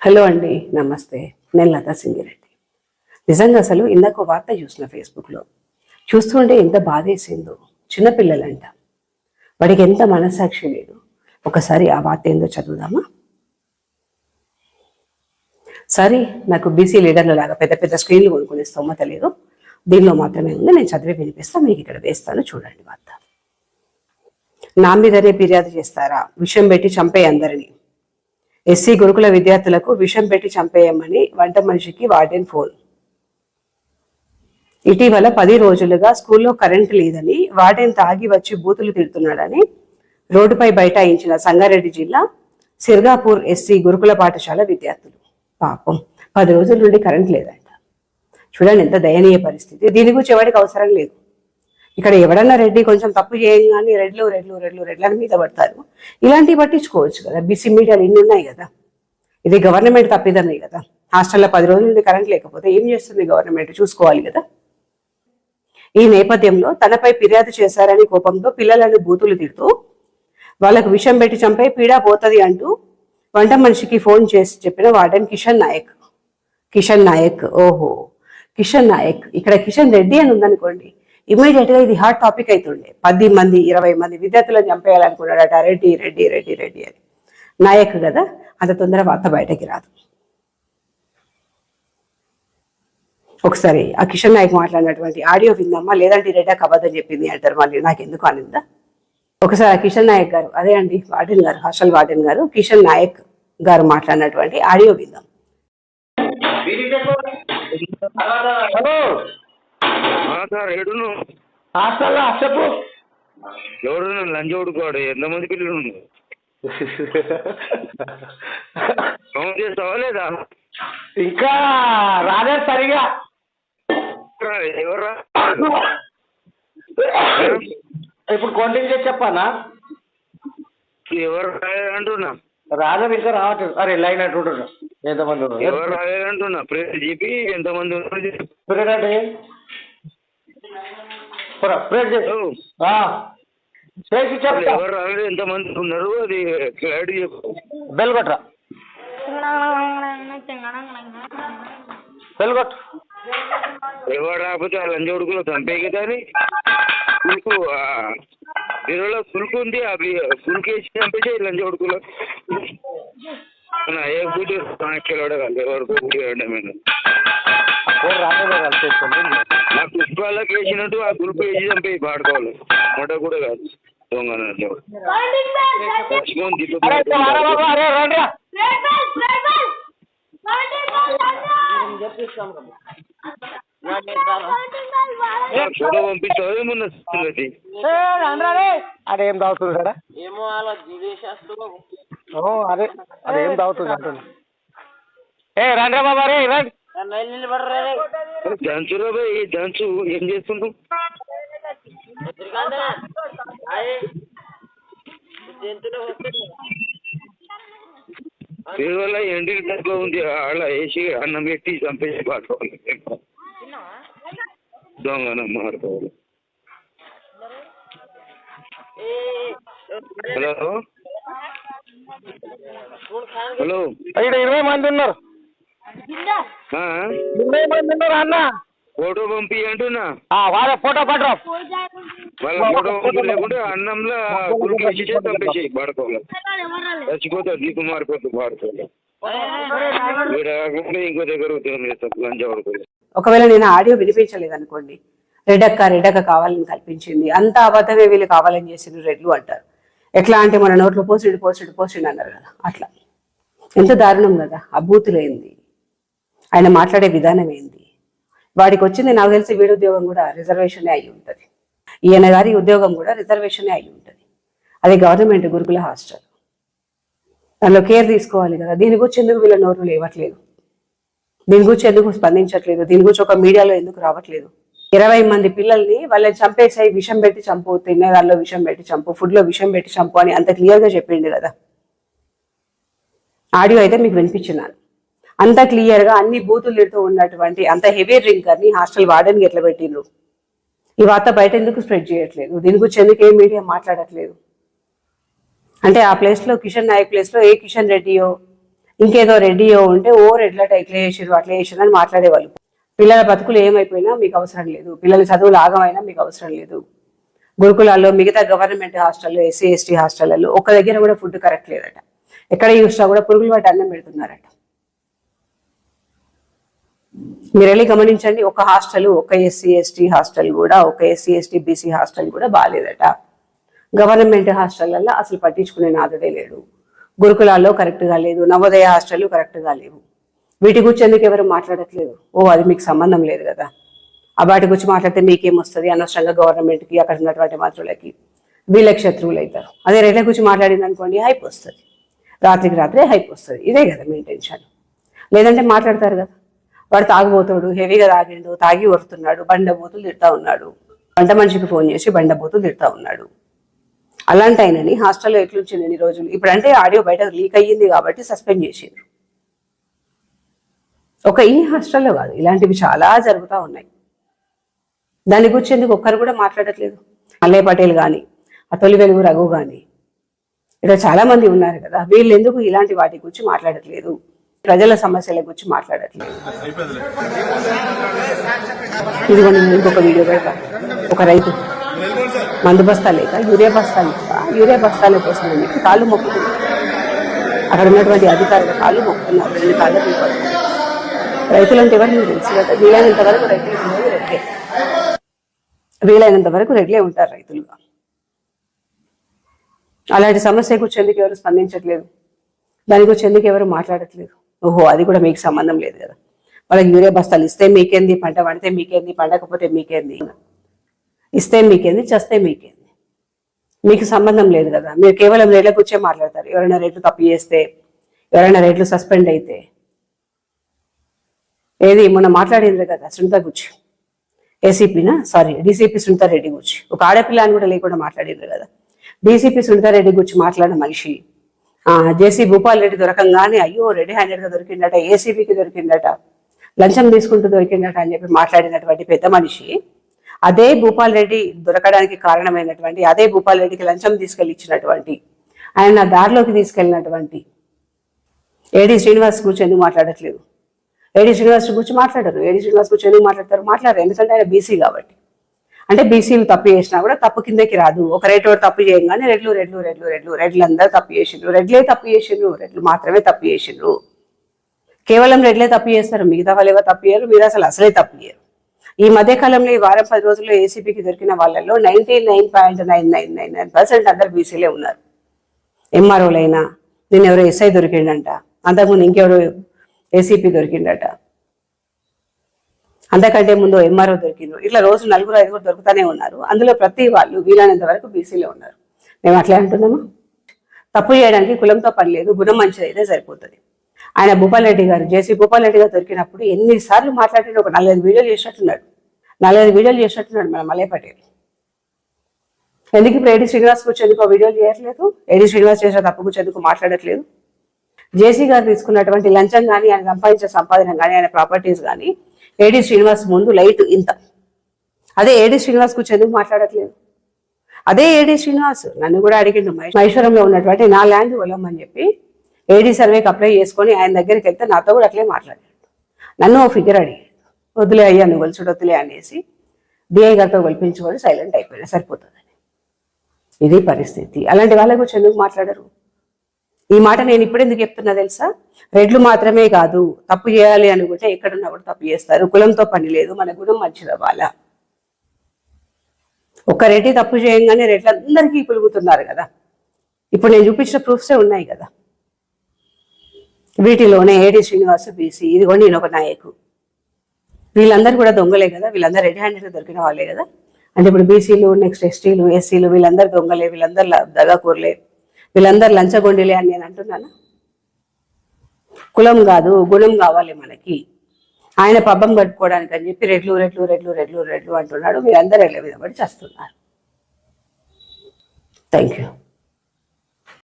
Hello అండి, నమస్తే. నేను లతా సింగిరెడ్డి. నిజంగా అసలు ఇందాక వార్త చూసిన ఫేస్బుక్లో చూస్తుంటే ఎంత బాధేసిందో. చిన్నపిల్లలంట, వాడికి ఎంత మనస్సాక్షి లేదు. ఒకసారి ఆ వార్త ఏందో చదువుదామా? సరే, నాకు బీసీ లీడర్ల లాగా పెద్ద పెద్ద స్క్రీన్లు కొనుక్కునే స్తోమత లేదు. దీనిలో మాత్రమే ఉంది, నేను చదివి వినిపిస్తాను, మీకు ఇక్కడ వేస్తాను, చూడండి వార్త. నా మీదనే ఫిర్యాదు చేస్తారా? విషం పెట్టి చంపే అందరినీ. ఎస్సీ గురుకుల విద్యార్థులకు విషం పెట్టి చంపేయమని వంట మనిషికి వార్డెన్ ఫోన్. ఇటీవల 10 రోజులుగా స్కూల్లో కరెంటు లేదని వార్డెన్ తాగి వచ్చి బూతులు తిడుతున్నాడని రోడ్డుపై బైఠాయించిన సంగారెడ్డి జిల్లా సిర్గాపూర్ ఎస్సీ గురుకుల పాఠశాల విద్యార్థులు. పాపం, 10 రోజుల నుండి కరెంట్ లేదంట. చూడండి ఎంత దయనీయ పరిస్థితి. దీని గురించి ఎవరికి అవసరం లేదు. ఇక్కడ ఎవడన్నా రెడ్డి కొంచెం తప్పు చేయగానే రెడ్లని మీద పడతారు. ఇలాంటివి పట్టించుకోవచ్చు కదా. బీసీ మీడియాలు ఇన్ని ఉన్నాయి కదా. ఇది గవర్నమెంట్ తప్పిదమే కదా. హాస్టల్లో 10 రోజుల నుండి కరెంట్ లేకపోతే ఏం చేస్తుంది గవర్నమెంట్? చూసుకోవాలి కదా. ఈ నేపథ్యంలో తనపై ఫిర్యాదు చేశారని కోపంతో పిల్లలను బూతులు తిడుతూ వాళ్ళకు విషం పెట్టి చంపే పీడా పోతుంది అంటూ వంట మనిషికి ఫోన్ చేసి చెప్పిన వార్డెన్ కిషన్ నాయక్. ఓహో, కిషన్ నాయక్. ఇక్కడ కిషన్ రెడ్డి అని ఉందనుకోండి, ఇమీడియట్ గా ఇది హాట్ టాపిక్ అవుతుండే. 10 మంది 20 మంది విద్యార్థులను చంపేయాలనుకున్నాడట. రెడ్డి అని. నాయక్ కదా, అంత తొందర వార్త బయటకి రాదు. ఒకసారి ఆ కిషన్ నాయక్ మాట్లాడినటువంటి ఆడియో విందమ్మా, లేదంటే రెడ్డి అబద్ధం చెప్పింది అంటారు. మళ్ళీ నాకెందుకు అనిందా? ఒకసారి ఆ కిషన్ నాయక్ గారు, అదే అండి వార్డెన్ గారు, హాస్టల్ వార్డెన్ గారు, కిషన్ నాయక్ గారు మాట్లాడినటువంటి ఆడియో విందాం. చెప్పు, ఎవరు లంచ్ కొడుకోడు? ఎంతమంది పిల్లలు ఫోన్ చేస్తావా లేదా? ఇంకా రాలేదు సరిగా. ఎవరు ఇప్పుడు కౌంటింగ్ చేసి చెప్పానా? ఎవరు అంటున్నా? రాజం ఇంకా రావట్లేదు. అరే లైన్ అంటుంటున్నా. ఎంతమంది ఎవరు రాలేదంటున్నా? ప్రేర్ చెప్పి ఎంతమంది ప్రేర్ అంటే ఎవరు రాలేదు, ఎంతమంది ఉన్నారు, అది క్లారిటీ చెప్పు. బెల్ కొట్రా, బెల్ కొట్టు. ఎవరు రాకపోతే ఆ లంచ్ కొడుకులో చంపే కదా అని పులుకు దీనిలో పులుకు ఉంది. అవి పులుకు వేసి చంపేసి లంచ్ కొడుకులో ఏ గుడి కిలవడగలదు. ఎవరు గుడి వేయడమేనా? నా పుష్పాలకు వేసినట్టు ఆ పులుపు వేసి చంపి పాడుకోవాలి. మొట కూడా కాదు దొంగ ఫోటో పంపిస్తావు ఏమన్నా? అదేం తాగుతుందా? అదే అదేం తాగుతుంది అంటున్నా. రండి బాబా, రే రండి. దంచురా బాయ్, దంచు. ఏం చేస్తున్నావు? దీనివల్ల ఎండికి తక్కువ ఉంది. అలా వేసి అన్నం పెట్టి చంపేసి పాడుకోవాలి. దొంగనం మాడుకోవాలి. హలో హలో, ఇక్కడ 20 మంది ఉన్నారు. 20 మంది ఉన్నారు అన్న. ఫోటో పంపి అంటున్నా. వాళ్ళ ఫోటో పట్టరా. వాళ్ళ ఫోటో పంపి లేకుంటే అన్నంలో గురికి వేసి చంపేసి పాడుకోవాలి. చచ్చిపోతారు, నీకు మారిపోతుంది పాడుకోవాలి. ఇంకో దగ్గర ఉద్యోగం చేస్తాం లంచ్ పడుకోవాలి. ఒకవేళ నేను ఆడియో వినిపించలేదు అనుకోండి, రెడ్డక్క కావాలని కల్పించింది, అంత అబద్ధమే, వీళ్ళు కావాలని చేసిన రెడ్లు అంటారు. ఎట్లా అంటే మన నోట్లో పోసిడు అన్నారు కదా, అట్లా. ఎంత దారుణం కదా. ఆ బూతులేంది, ఆయన మాట్లాడే విధానం ఏంది. వాడికి వచ్చింది నాకు తెలిసి వీడి ఉద్యోగం కూడా రిజర్వేషనే అయి ఉంటుంది. ఈయన గారి ఉద్యోగం కూడా రిజర్వేషనే అయి ఉంటుంది. అది గవర్నమెంట్ గురుకుల హాస్టల్. దానిలో కేర్ తీసుకోవాలి కదా. దీని గురించి ఎందుకు వీళ్ళ నోరు లేవట్లేదు? దీని గురించి ఎందుకు స్పందించట్లేదు? దీని గురించి ఒక మీడియాలో ఎందుకు రావట్లేదు? 20 మంది పిల్లల్ని వాళ్ళని చంపేసాయి, విషం పెట్టి చంపు, తినేదాల్లో విషం పెట్టి చంపు, ఫుడ్లో విషం పెట్టి చంపు అని అంత క్లియర్గా చెప్పిండు కదా. ఆడియో అయితే మీకు వినిపించినాను. అంత క్లియర్గా అన్ని బూతులు తిడుతూ ఉన్నటువంటి అంత హెవీ డ్రింకర్ని హాస్టల్ వార్డెన్కి ఎట్లా పెట్టిండ్రు? ఈ వార్త బయట ఎందుకు స్ప్రెడ్ చేయట్లేదు? దీని గురించి ఎందుకు ఏ మీడియా మాట్లాడట్లేదు? అంటే ఆ ప్లేస్లో కిషన్ నాయక్ ప్లేస్లో ఏ కిషన్ రెడ్డియో ఇంకేదో రెడ్డియో ఉంటే ఓ రెడ్లట ఇట్లా చేసిరు అట్లా చేసిరు అని మాట్లాడేవాళ్ళు. పిల్లల బతుకులు ఏమైపోయినా మీకు అవసరం లేదు, పిల్లల చదువులు ఆగమైనా మీకు అవసరం లేదు. గురుకులాల్లో మిగతా గవర్నమెంట్ హాస్టల్లో ఎస్సీ ఎస్టీ హాస్టళ్లలో ఒక్క దగ్గర కూడా ఫుడ్ కరెక్ట్ లేదట. ఎక్కడ చూసినా కూడా పురుగులు పట్టి అన్నం పెడుతున్నారట. మీరు వెళ్ళి గమనించండి, ఒక హాస్టల్, ఒక ఎస్సీ ఎస్టీ హాస్టల్ కూడా, ఒక ఎస్సీ ఎస్టీ బీసీ హాస్టల్ కూడా బాగాలేదట. గవర్నమెంట్ హాస్టళ్లలో అసలు పట్టించుకునే నాదుడే లేడు. గురుకులాల్లో కరెక్ట్గా లేదు, నవోదయ హాస్టళ్ళు కరెక్ట్గా లేవు. వీటి గురించి ఎందుకు ఎవరు మాట్లాడట్లేదు? అది మీకు సంబంధం లేదు కదా. ఆ వాటి గురించి మాట్లాడితే మీకేమొస్తుంది? అనవసరంగా గవర్నమెంట్కి, అక్కడ ఉన్నటువంటి మంత్రులకి వీళ్ళకి శత్రువులు అవుతారు. అదే రేట్ల గురించి మాట్లాడింది అనుకోండి, హైప్ వస్తుంది, రాత్రికి రాత్రే హైప్ వస్తుంది. ఇదే కదా మీ టెన్షన్. లేదంటే మాట్లాడతారు కదా, వాడు తాగుబోతాడు, హెవీగా తాగిండు, తాగి వరుతున్నాడు, బండబూతులు తిడతా ఉన్నాడు, వంట మనిషికి ఫోన్ చేసి బండబూతులు తిడతా ఉన్నాడు. అలాంటి ఆయనని హాస్టల్లో ఎట్లుంచింది ఎన్ని రోజులు? ఇప్పుడంటే ఆడియో బయట లీక్ అయ్యింది కాబట్టి సస్పెండ్ చేసిండ్రు. ఒక ఈ హాస్టల్లో కాదు, ఇలాంటివి చాలా జరుగుతూ ఉన్నాయి. దాని గురించి ఎందుకు ఒక్కరు కూడా మాట్లాడట్లేదు? మల్లయ్య పటేల్ కానీ, ఆ తొలి వెలుగు రఘు కానీ, ఇక్కడ చాలా మంది ఉన్నారు కదా, వీళ్ళు ఎందుకు ఇలాంటి వాటి గురించి మాట్లాడట్లేదు? ప్రజల సమస్యల గురించి మాట్లాడట్లేదు. ఇదిగోండి ఇంకొక వీడియో పెడతా. ఒక రైతు మందు బస్తా లేక యూరియా బస్తాల కోసం కాళ్ళు మొక్కుతున్నారు. అక్కడ ఉన్నటువంటి అధికారుల కాళ్ళు మొక్కుతున్నారు, 2 కాళ్ళు పడిపోయి. రైతులంటే ఎవరు మీకు తెలుసు కదా, వీలైనంత వరకు రెడ్లే ఉంటారు రైతులుగా. అలాంటి సమస్య గురించి ఎందుకు ఎవరు స్పందించట్లేదు? దాని గురించి ఎందుకు ఎవరు మాట్లాడట్లేదు? అది కూడా మీకు సంబంధం లేదు కదా. వాళ్ళకి యూరియా బస్తాలు ఇస్తే మీకేంది, పంట పండితే మీకేంది, పండకపోతే మీకేంది, ఇస్తే మీకేంది, చేస్తే మీకేంది, మీకు సంబంధం లేదు కదా. మీరు కేవలం రేట్ల గురించే మాట్లాడతారు. ఎవరైనా రేట్లు తప్పు చేస్తే, ఎవరైనా రేట్లు సస్పెండ్ అయితే, ఏది మొన్న మాట్లాడింది కదా సునీత గురించి, డీసీపీ సునీత రెడ్డి గురించి, ఒక ఆడపిల్ల అని కూడా లేకుండా మాట్లాడిండ్రు కదా. డీసీపీ సునీత రెడ్డి గురించి మాట్లాడిన మనిషి జేసీ భూపాల్ రెడ్డి దొరకంగానే అయ్యో రెడీ హ్యాండెడ్గా దొరికిందట, ఏసీబీకి దొరికిందట, లంచం తీసుకుంటూ దొరికిందట అని చెప్పి మాట్లాడినటువంటి పెద్ద మనిషి, అదే భూపాల్ రెడ్డి దొరకడానికి కారణమైనటువంటి, అదే భూపాల్ రెడ్డికి లంచం తీసుకెళ్ళి ఇచ్చినటువంటి, ఆయన దారిలోకి తీసుకెళ్ళినటువంటి ఏడి శ్రీనివాస్ గురించి ఎందుకు మాట్లాడట్లేదు? ఏడి శ్రీనివాస్ గురించి మాట్లాడరు. ఏడి శ్రీనివాస్ గురించి ఎందుకు మాట్లాడరు? ఎందుకంటే ఆయన బీసీ కాబట్టి. అంటే బీసీలు తప్పు చేసినా కూడా తప్పు కిందకి రాదు. ఒక రేటు తప్పు చేయగానే రెడ్లందరూ తప్పు చేసిండ్రు, రెడ్లు మాత్రమే తప్పు చేసిండ్రు. కేవలం రెడ్లే తప్పు చేస్తారు, మిగతా వాళ్ళు ఎవరు తప్పు చేయరు, మీరు అసలే తప్పు చేయరు. ఈ మధ్యకాలంలో ఈ వారం 10 రోజుల్లో ఏసీబీకి దొరికిన వాళ్ళలో 99.999% అందరు బీసీలే ఉన్నారు. ఎంఆర్ఓలైనా, నేను ఎవరో ఎస్ఐ దొరికిండంట, అంతకుముందు ఇంకెవరో ఏసీపీ దొరికిండట, అంతకంటే ముందు ఎంఆర్ఓ దొరికిండ్రు. ఇట్లా రోజు 4-5 దొరుకుతూనే ఉన్నారు. అందులో ప్రతి వాళ్ళు వీలైనంత వరకు బీసీలే ఉన్నారు. మేము అట్లే అంటున్నామా? తప్పు చేయడానికి కులంతో పని లేదు, గుణం మంచిదైతే సరిపోతుంది. ఆయన భూపాల్ రెడ్డి గారు, జేసీ భూపాల్ రెడ్డి గారు దొరికినప్పుడు ఎన్నిసార్లు మాట్లాడిన, ఒక 4-5 వీడియోలు చేసినట్టున్నాడు మన మల్లయ్య పటేల్. ఎందుకు ఇప్పుడు ఏడి శ్రీనివాస్ గురించి ఎందుకు వీడియోలు చేయట్లేదు? ఏడి శ్రీనివాస్ చేసిన తప్పు గురించి ఎందుకు మాట్లాడట్లేదు? జేసీ గారు తీసుకున్నటువంటి లంచం కానీ, ఆయన సంపాదించిన సంపాదన కానీ, ఆయన ప్రాపర్టీస్ కానీ ఏడి శ్రీనివాస్ ముందు లైట్ ఇంత. అదే ఏడి శ్రీనివాస్ గురించి ఎందుకు మాట్లాడట్లేదు? అదే ఏడి శ్రీనివాస్ నన్ను కూడా అడిగిండు, మహేశ్వరంలో ఉన్నటువంటి నా ల్యాండ్ వలమని చెప్పి ఏడీ సర్వేకి అప్లై చేసుకొని ఆయన దగ్గరికి వెళ్తే నాతో కూడా అట్లే మాట్లాడాడు. నన్ను ఓ ఫిగర్ అడిగాడు, వద్దులే అయ్యా నువ్వు గొలుసుడు వద్దులే అనేసి డిఐ గారితో గొలిపించుకొని సైలెంట్ అయిపోయినా సరిపోతుందని. ఇది పరిస్థితి. అలాంటి వాళ్ళ గురించి ఎందుకు మాట్లాడరు? ఈ మాట నేను ఇప్పుడు ఎందుకు చెప్తున్నా తెలుసా? రెడ్లు మాత్రమే కాదు, తప్పు చేయాలి అనుకుంటే ఎక్కడున్నా కూడా తప్పు చేస్తారు. కులంతో పని లేదు, మన గుణం మంచిదవ్వాలా. ఒక్క రెడ్డి తప్పు చేయంగానే రెడ్లందరికీ పులుగుతున్నారు కదా. ఇప్పుడు నేను చూపించిన ప్రూఫ్సే ఉన్నాయి కదా. వీటిలోనే ఏడి శ్రీనివాస్ బీసీ, ఇదిగో నేను ఒక నాయకు, వీళ్ళందరూ కూడా దొంగలే కదా, వీళ్ళందరూ రెడ్ హ్యాండెడ్గా దొరికిన వాళ్ళే కదా. అంటే ఇప్పుడు బీసీలు, నెక్స్ట్ ఎస్టీలు, ఎస్సీలు వీళ్ళందరూ దొంగలే, వీళ్ళందరూ దగాకూరలే, వీళ్ళందరూ లంచగొండిలే అని నేను అంటున్నాను. కులం కాదు, గుణం కావాలి మనకి. ఆయన పబ్బం కట్టుకోవడానికి అని చెప్పి రెడ్లు అంటున్నాడు. మీరందరూ రెడ్ల మీద పడి చేస్తున్నారు. Thank you.